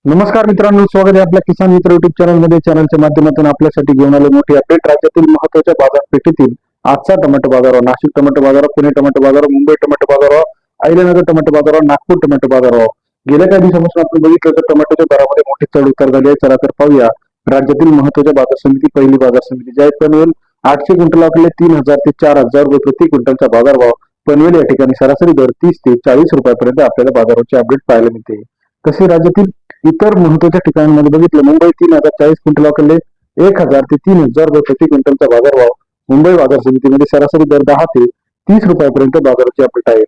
नमस्कार मित्रांनो, स्वागत आहे आपल्या किसान मित्र युट्यूब चॅनलमध्ये. चॅनलच्या माध्यमातून आपल्यासाठी घेऊन आले मोठी अपडेट. राज्यातील महत्त्वाच्या बाजारपेठेतील आजचा टोमॅटो बाजारावर, नाशिक टोमॅटो बाजारावर, पुणे टोमॅटो बाजारावर, मुंबई टोमॅटो बाजारावर, अहिल्यानगर टोमॅटो बाजारावर, नागपूर टोमॅटो बाजारावर गेल्या काही दिवसांपासून आपण बघितलं तर टोमॅटोच्या दरामध्ये मोठी चढ उतार झाली आहे. चला तर पाहूया राज्यातील महत्त्वाच्या बाजार समिती. पहिली बाजार समिती जी आहे पनवेल, 800 क्विंटल आपले 3000 ते 4000 रुपये प्रति क्विंटलचा बाजारभाव. पनवेल या ठिकाणी सरासरी दर 30 ते 40 रुपयापर्यंत आपल्याला बाजाराची अपडेट पाहायला मिळते. तसे राज्यातील इतर महत्त्वाच्या ठिकाणांमध्ये बघितलं, मुंबई 3040 क्विंटल वाकले 1000 ते 3000 रुपये प्रति क्विंटलचा बाजारभाव. मुंबई बाजार समितीमध्ये सरासरी दर 10 ते 30 रुपयापर्यंत बाजाराची अपडेट आहे.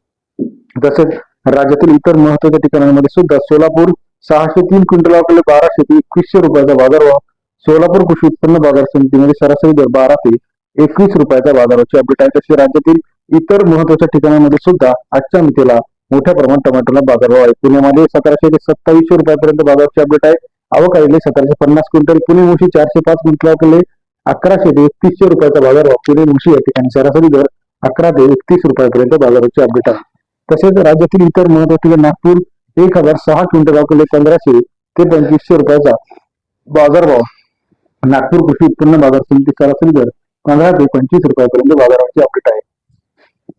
तसेच राज्यातील इतर महत्त्वाच्या ठिकाणांमध्ये सुद्धा सोलापूर 603 क्विंटल वाकले 1200 ते 2100 रुपयाचा बाजारभाव. सोलापूर कृषी उत्पन्न बाजार समितीमध्ये सरासरी दर 12 ते 21 रुपयाचा बाजाराची अपडेट आहे. तसे राज्यातील इतर महत्त्वाच्या ठिकाणांमध्ये सुद्धा आजच्या मितीला मोठ्या प्रमाणात टोमॅटोला बाजारभाव आहे. पुण्यामध्ये 1700 ते 2700 रुपयापर्यंत बाजाराची अपडेट आहे. आवक आहे 1750 क्विंटल. पुणे मुळशी 405 क्विंटल वाकले 1100 ते 3100 रुपयाचा बाजारभाव. पुणे मुळशी या ठिकाणी सरासरी दर 11 ते 31 रुपयापर्यंत बाजाराची अपडेट आहे. तसेच राज्यातील इतर महत्त्वाचे नागपूर 1006 क्विंटल वाकले 1500 ते 2500 रुपयाचा बाजारभाव. नागपूर कृषी उत्पन्न बाजार समिती सरासरी दर 15 ते 25 रुपयापर्यंत बाजाराची अपडेट आहे.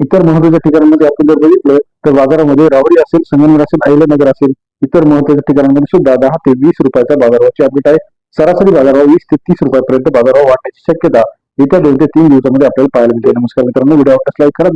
इतर महत्त्वाच्या ठिकाणांमध्ये आपण जर बघितलं तर बाजारामध्ये रावरी असेल, संगमनेर असेल, अहिल्यानगर असेल, इतर महत्त्वाच्या ठिकाणांमध्ये सुद्धा 10 ते 20 रुपयाचा बाजाराची अपडेट आहे. सरासरी बाजारभाव 20 ते 30 रुपयापर्यंत बाजारभाव वाढण्याची शक्यता येत्या 2 ते 3 दिवसामध्ये आपल्याला पाहायला मिळते. नमस्कार मित्रांनो, व्हिडिओ आवडल्यास लाईक करा.